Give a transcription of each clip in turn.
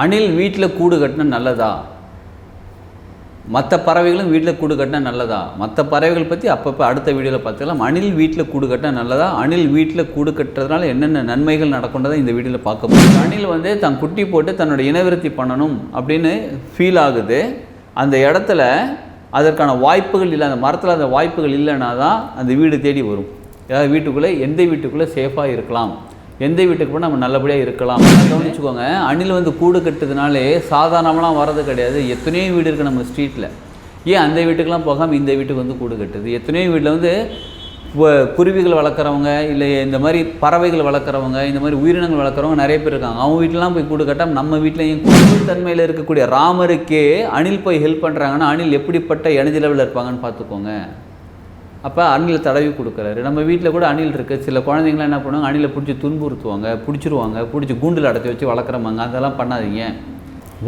அணில் வீட்டில் கூடு கட்டினா நல்லதா? மற்ற பறவைகளும் வீட்டில் கூடு கட்டினா நல்லதா? மற்ற பறவைகள் பற்றி அப்பப்போ அடுத்த வீடியோவில் பார்த்துக்கலாம். அணில் வீட்டில் கூடு கட்டினா நல்லதா? அணில் வீட்டில் கூடு கட்டுறதுனால என்னென்ன நன்மைகள் நடக்குன்றதை இந்த வீடியோவில் பார்க்க போகிறோம். அணில் வந்து தன் குட்டி போட்டு தன்னோட இனவிருத்தி பண்ணணும் அப்படின்னு ஃபீல் ஆகுது. அந்த இடத்துல அதற்கான வாய்ப்புகள் இல்லை, அந்த மரத்தில் அந்த வாய்ப்புகள் இல்லைன்னா தான் அந்த வீடு தேடி வரும். ஏதாவது வீட்டுக்குள்ளே, எந்த வீட்டுக்குள்ளே சேஃபாக இருக்கலாம், எந்த வீட்டுக்கு போனால் நம்ம நல்லபடியாக இருக்கலாம். கவனிச்சுக்கோங்க, அணில் வந்து கூடு கட்டுறதுனாலே சாதாரணமாக வர்றது கிடையாது. எத்தனையோ வீடு இருக்குது நம்ம ஸ்ட்ரீட்டில். ஏன் அந்த வீட்டுக்கெலாம் போகாமல் இந்த வீட்டுக்கு வந்து கூடு கட்டுது? எத்தனையோ வீட்டில் வந்து குருவிகள் வளர்க்குறவங்க, இல்லை இந்த மாதிரி பறவைகள் வளர்க்குறவங்க, இந்த மாதிரி உயிரினங்கள் வளர்க்குறவங்க நிறைய பேர் இருக்காங்க. அவங்க வீட்டிலலாம் போய் கூடு கட்டாமல் நம்ம வீட்டிலையும் கடவுள் தன்மையில் இருக்கக்கூடிய ராமருக்கே அணில் போய் ஹெல்ப் பண்ணுறாங்கன்னா அணில் எப்படிப்பட்ட எனர்ஜி லெவலில் இருப்பாங்கன்னு பார்த்துக்கோங்க. அப்போ அணில் தடவி கொடுக்குறாரு. நம்ம வீட்டில் கூட அணில் இருக்குது. சில குழந்தைங்களாம் என்ன பண்ணுவாங்க, அணிலை பிடிச்சி துன்புறுத்துவாங்க, பிடிச்சிருவாங்க, பிடிச்சி கூண்டில் அடைச்சி வச்சு வளர்க்குறமாங்க. அதெல்லாம் பண்ணாதீங்க.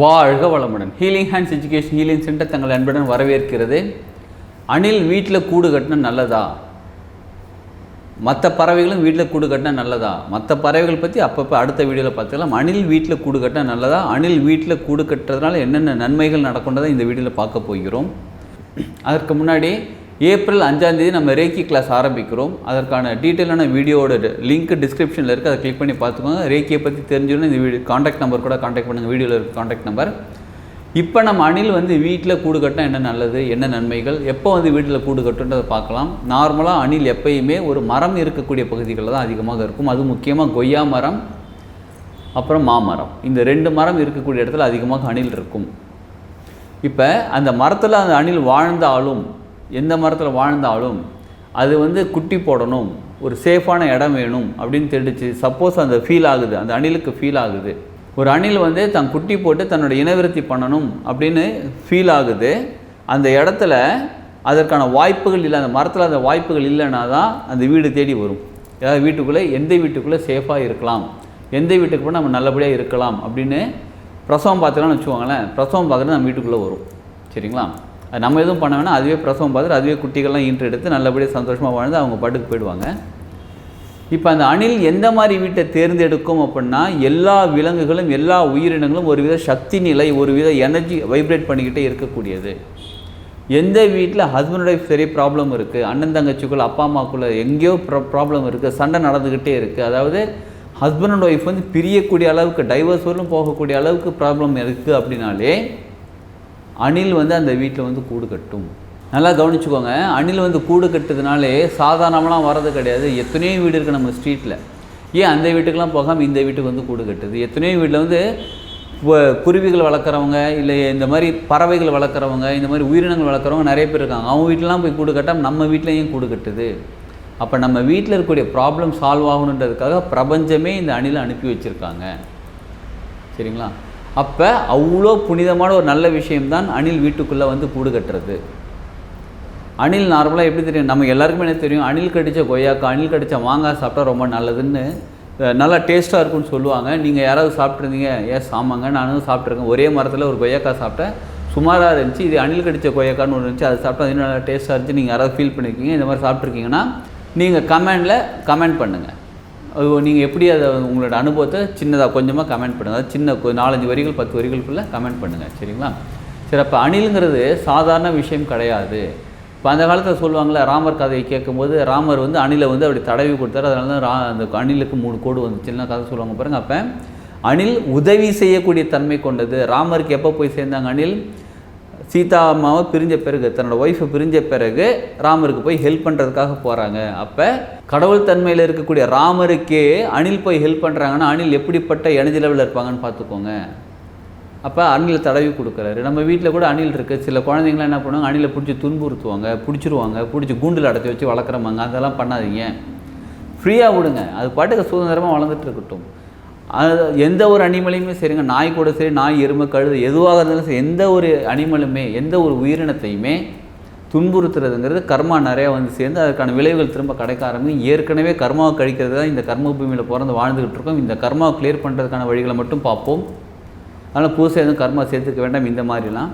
வாழ்க வளமுடன். Healing hands education healing centre தங்கள் அன்புடன் வரவேற்கிறது. அணில் வீட்டில் கூடு கட்டினா நல்லதா? மற்ற பறவைகளும் வீட்டில் கூடு கட்டினா நல்லதா? மற்ற பறவைகள் பற்றி அப்பப்போ அடுத்த வீடியோவில் பார்த்துக்கலாம். அணில் வீட்டில் கூடு கட்டினா நல்லதா? அணில் வீட்டில் கூடு கட்டுறதுனால என்னென்ன நன்மைகள் நடக்குன்றதை இந்த வீடியோவில் பார்க்க போகிறோம். அதற்கு முன்னாடி ஏப்ரல் 5ஆம் தேதி நம்ம ரேக்கி கிளாஸ் ஆரம்பிக்கிறோம். அதற்கான டீட்டெயிலான வீடியோட லிங்க் டிஸ்கிரிப்ஷனில் இருக்குது. அதை கிளிக் பண்ணி பார்த்துக்கோங்க. ரேக்கியை பற்றி தெரிஞ்சுக்கணும் இந்த வீடியோ காண்டாக்ட் நம்பர் கூட காண்டாக்ட் பண்ணுங்கள். வீடியோவில் இருக்குது காண்டாக்ட் நம்பர். இப்போ நம்ம அணில் வந்து வீட்டில் கூடு கட்டினா என்ன நல்லது, என்ன நன்மைகள், எப்போ வந்து வீட்டில் கூடு கட்டுன்றதை பார்க்கலாம். நார்மலாக அணில் எப்பயுமே ஒரு மரம் இருக்கக்கூடிய பகுதிகளில் தான் அதிகமாக இருக்கும். அது முக்கியமாக கொய்யா மரம், அப்புறம் மாமரம். இந்த 2 மரம் இருக்கக்கூடிய இடத்துல அதிகமாக அணில் இருக்கும். இப்போ அந்த மரத்தில் அந்த அணில் வாழ்ந்தாலும், எந்த மரத்தில் வாழ்ந்தாலும் அது வந்து குட்டி போடணும், ஒரு சேஃபான இடம் வேணும் அப்படின்னு தெரிஞ்சிச்சு. சப்போஸ் அந்த ஃபீல் ஆகுது, அந்த அணிலுக்கு ஃபீல் ஆகுது, ஒரு அணில் வந்து தன் குட்டி போட்டு தன்னோட இனவிருத்தி பண்ணணும் அப்படின்னு ஃபீல் ஆகுது. அந்த இடத்துல அதற்கான வாய்ப்புகள் இல்லை, அந்த மரத்தில் அந்த வாய்ப்புகள் இல்லைன்னா தான் அந்த வீடு தேடி வரும். ஏதாவது வீட்டுக்குள்ளே, எந்த வீட்டுக்குள்ளே சேஃபாக இருக்கலாம், எந்த வீட்டுக்கு போனால் நம்ம நல்லபடியாக இருக்கலாம் அப்படின்னு பிரசவம் பார்த்துக்கலாம்னு வச்சுக்கோங்களேன். பிரசவம் பார்க்குறது நம்ம வீட்டுக்குள்ளே வரும். சரிங்களா? அது நம்ம எதுவும் பண்ண வேணால் அதுவே பிரசவம் பார்த்துட்டு அதுவே குட்டிகள்லாம் ஈன்று எடுத்து நல்லபடியாக சந்தோஷமாக வாழ்ந்து அவங்க பாட்டுக்கு போயிடுவாங்க. இப்போ அந்த அணில் எந்த மாதிரி வீட்டை தேர்ந்தெடுக்கும் அப்படின்னா, எல்லா விலங்குகளும், எல்லா உயிரினங்களும் ஒரு வித சக்தி நிலை, ஒரு வித எனர்ஜி வைப்ரேட் பண்ணிக்கிட்டே இருக்கக்கூடியது. எந்த வீட்டில் ஹஸ்பண்ட் ஒய்ஃப் சரி ப்ராப்ளம் இருக்குது, அண்ணன் தங்கச்சிக்குள்ளே, அப்பா அம்மாக்குள்ளே எங்கேயோ ப்ராப்ளம் இருக்குது, சண்டை நடந்துக்கிட்டே இருக்குது, அதாவது ஹஸ்பண்ட் அண்ட் ஒய்ஃப் வந்து பிரியக்கூடிய அளவுக்கு, டைவர்ஸ் வரலும் போகக்கூடிய அளவுக்கு ப்ராப்ளம் இருக்குது அப்படின்னாலே அணில் வந்து அந்த வீட்டில் வந்து கூடு கட்டும். நல்லா கவனிச்சுக்கோங்க, அணில் வந்து கூடு கட்டுறதுனாலே சாதாரணமாக வர்றது கிடையாது. எத்தனையோ வீடு இருக்குது நம்ம ஸ்ட்ரீட்டில். ஏன் அந்த வீட்டுக்கெலாம் போகாமல் இந்த வீட்டுக்கு வந்து கூடு கட்டுது? எத்தனையோ வீட்டில் வந்து குருவிகள் வளர்க்குறவங்க, இல்லை இந்த மாதிரி பறவைகள் வளர்க்குறவங்க, இந்த மாதிரி உயிரினங்கள் வளர்க்குறவங்க நிறைய பேர் இருக்காங்க. அவங்க வீட்டிலலாம் போய் கூடு கட்டாமல் நம்ம வீட்டிலையும் கூடு கட்டுது. அப்போ நம்ம வீட்டில் இருக்கக்கூடிய ப்ராப்ளம் சால்வ் ஆகணுன்றதுக்காக பிரபஞ்சமே இந்த அணிலை அனுப்பி வச்சுருக்காங்க. சரிங்களா? அப்போ அவ்வளோ புனிதமான ஒரு நல்ல விஷயம்தான் அணில் வீட்டுக்குள்ளே வந்து கூடு கட்டுறது. அணில் நார்மலாக எப்படி தெரியும், நம்ம எல்லாருக்குமே என்ன தெரியும், அணில் கடித்த கொய்யாக்காய், அணில் கடித்த மாங்காய் சாப்பிட்டா ரொம்ப நல்லதுன்னு, நல்லா டேஸ்ட்டாக இருக்குன்னு சொல்லுவாங்க. நீங்கள் யாராவது சாப்பிட்ருந்தீங்க? ஏன் ஆமாங்க, நானும் சாப்பிட்ருக்கேன். ஒரே மரத்தில் ஒரு கொய்யாக்காய் சாப்பிட்டேன், சுமாராக இருந்துச்சு. இது அணில் கடித்த கொய்யாக்கான்னு ஒன்று இருந்துச்சு, அது சாப்பிட்டா இன்னும் நல்லா டேஸ்ட்டாக இருந்துச்சு. நீங்கள் யாராவது ஃபீல் பண்ணியிருக்கீங்க, இந்த மாதிரி சாப்பிட்ருக்கீங்கன்னா நீங்கள் கமெண்ட் பண்ணுங்கள். நீங்கள் எப்படி அதை உங்களோட அனுபவத்தை சின்னதாக கொஞ்சமாக கமெண்ட் பண்ணுங்கள். அதாவது சின்ன 4-5 வரிகள் 10 வரிகளுக்குள்ளே கமெண்ட் பண்ணுங்கள். சரிங்களா? சரி, அப்போ அணிலுங்கிறது சாதாரண விஷயம் கிடையாது. இப்போ அந்த காலத்தில் சொல்லுவாங்களே, ராமர் கதையை கேட்கும்போது ராமர் வந்து அணிலை வந்து அப்படி தடவி கொடுத்தாரு, அதனால தான் அந்த அணிலுக்கு 3 கோடு வந்துச்சுன்னா கதை சொல்லுவாங்க பாருங்கள். அப்போ அணில் உதவி செய்யக்கூடிய தன்மை கொண்டது. ராமருக்கு எப்போ போய் சேர்ந்தாங்க அணில்? சீதா அம்மாவை பிரிஞ்ச பிறகு, தன்னோட ஒய்ஃபை பிரிஞ்ச பிறகு ராமருக்கு போய் ஹெல்ப் பண்ணுறதுக்காக போகிறாங்க. அப்போ கடவுள் தன்மையில் இருக்கக்கூடிய ராமருக்கே அணில் போய் ஹெல்ப் பண்ணுறாங்கன்னா அணில் எப்படிப்பட்ட எனர்ஜி லெவலில் இருப்பாங்கன்னு பார்த்துக்கோங்க. அப்போ அணில் தடவி கொடுக்குறாரு. நம்ம வீட்டில் கூட அணில் இருக்குது. சில குழந்தைங்களாம் என்ன பண்ணுவாங்க, அணிலை பிடிச்சி துன்புறுத்துவாங்க, பிடிச்சிருவாங்க, பிடிச்சி கூண்டில் அடைச்சி வச்சு வளர்க்குறமாங்க. அதெல்லாம் பண்ணாதீங்க. ஃப்ரீயாக விடுங்க, அது பாட்டுக்கு சுதந்திரமாக வளர்ந்துட்டு இருக்கட்டும். அது எந்த ஒரு அனிமலையுமே சரிங்க, நாய் கூட சரி, நாய், எருமை, கழுது, எதுவாக இருந்தாலும் சரி, எந்த ஒரு அனிமலுமே, எந்த ஒரு உயிரினத்தையுமே துன்புறுத்துறதுங்கிறது கர்மா நிறையா வந்து சேர்ந்து அதுக்கான விளைவுகள் திரும்ப கிடைக்க ஆரம்பிக்கும். ஏற்கனவே கர்மாவை கழிக்கிறது தான் இந்த கர்ம பூமியில் பிறந்து வாழ்ந்துக்கிட்டு இருக்கோம். இந்த கர்மாவை கிளியர் பண்ணுறதுக்கான வழிகளை மட்டும் பார்ப்போம். அதனால் புதுசாக எதுவும் கர்மா சேர்த்துக்க வேண்டாம் இந்த மாதிரிலாம்.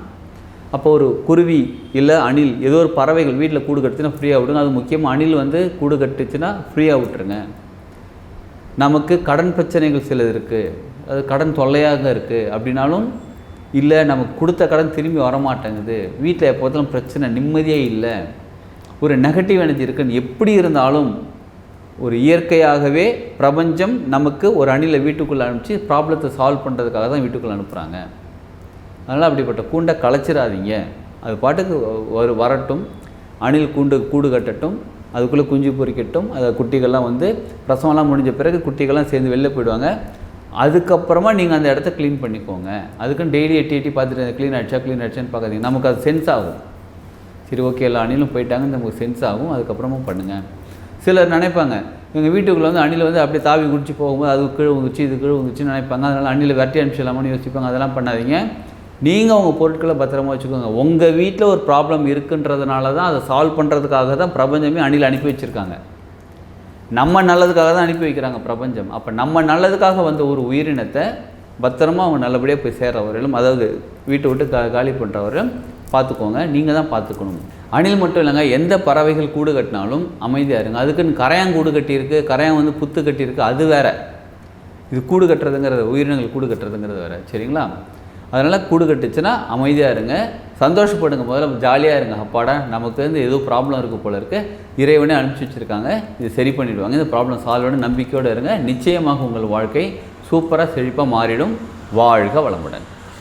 அப்போ ஒரு குருவி இல்லை அணில், ஏதோ ஒரு பறவைகள் வீட்டில் கூடு கட்டுச்சுன்னா ஃப்ரீயாக விடுங்க. அது முக்கியமாக அணில் வந்து கூடு கட்டுச்சுன்னா ஃப்ரீயாக விட்டுருங்க. நமக்கு கடன் பிரச்சனைகள் சிலது இருக்குது. அது கடன் தொல்லையாக இருக்குது அப்படின்னாலும், இல்லை நமக்கு கொடுத்த கடன் திரும்பி வரமாட்டேங்குது, வீட்டில் எப்போதும் பிரச்சனை, நிம்மதியே இல்லை, ஒரு நெகட்டிவ் எனர்ஜி இருக்குன்னு எப்படி இருந்தாலும் ஒரு இயற்கையாகவே பிரபஞ்சம் நமக்கு ஒரு அணிலை வீட்டுக்குள்ளே அனுப்பிச்சு ப்ராப்ளத்தை சால்வ் பண்ணுறதுக்காக தான் வீட்டுக்குள்ளே அனுப்புகிறாங்க. அதனால் அப்படிப்பட்ட கூண்டை கலைச்சிடாதீங்க. அது பாட்டுக்கு வரட்டும், அணில் கூடு கட்டட்டும், அதுக்குள்ளே குஞ்சு பொறிக்கட்டும். அது குட்டிகள்லாம் வந்து பிரசவம்லாம் முடிஞ்ச பிறகு குட்டிகள்லாம் சேர்ந்து வெளில போயிடுவாங்க. அதுக்கப்புறமா நீங்கள் அந்த இடத்த க்ளீன் பண்ணிக்கோங்க. அதுக்குன்னு டெய்லி எட்டி பார்த்துட்டு க்ளீன் ஆகிடுச்சான்னு பார்க்காதீங்க. நமக்கு அது சென்ஸ் ஆகும். சரி, ஓகே, எல்லா அணிலும் போயிட்டாங்கன்னு நமக்கு சென்ஸ் ஆகும். அதுக்கப்புறமா பண்ணுங்கள். சிலர் நினைப்பாங்க, எங்கள் வீட்டுக்குள்ளே வந்து அணில் வந்து அப்படியே தாவி குடிச்சு போகும்போது அது கீழே உங்குச்சு, இது கீழே உங்குச்சுன்னு நினைப்பாங்க. அதனால் அணில் விரட்டி அனுப்பிச்சிடலாமான்னு யோசிப்பாங்க. அதெல்லாம் பண்ணாதீங்க. நீங்கள் உங்கள் பொருட்களை பத்திரமா வச்சுக்கோங்க. உங்கள் வீட்டில் ஒரு ப்ராப்ளம் இருக்குன்றதுனால தான் அதை சால்வ் பண்ணுறதுக்காக தான் பிரபஞ்சமே அணில் அனுப்பி வச்சுருக்காங்க. நம்ம நல்லதுக்காக தான் அனுப்பி வைக்கிறாங்க பிரபஞ்சம். அப்போ நம்ம நல்லதுக்காக வந்த ஒரு உயிரினத்தை பத்திரமா அவங்க நல்லபடியாக போய் சேர்றவர்களும், அதாவது வீட்டை விட்டு காலி பண்ணுறவர்களும் பார்த்துக்கோங்க. நீங்கள் தான் பார்த்துக்கணும். அணில் மட்டும் இல்லைங்க, எந்த பறவைகள் கூடு கட்டினாலும் அமைதியாக இருங்க. அதுக்குன்னு கரையான் கூடு கட்டியிருக்கு, கரையான் வந்து புத்து கட்டியிருக்கு, அது வேறு. இது கூடு கட்டுறதுங்கிறது, உயிரினங்கள் கூடு கட்டுறதுங்கிறது வேறு. சரிங்களா? அதனால் கூடு கட்டுச்சுன்னா அமைதியாக இருங்க, சந்தோஷப்படுங்க. முதல்ல ஜாலியாக இருங்க. அப்பாடா, நமக்கு வந்து ஏதோ ப்ராப்ளம் இருக்குது போல இருக்குது, இறைவனே அனுப்பிச்சி வச்சுருக்காங்க, இது சரி பண்ணிவிடுவாங்க, இந்த ப்ராப்ளம் சால்வ் பண்ணி நம்பிக்கையோடு இருங்க. நிச்சயமாக உங்கள் வாழ்க்கை சூப்பராக செழிப்பாக மாறிடும். வாழ்க வளமுடன்.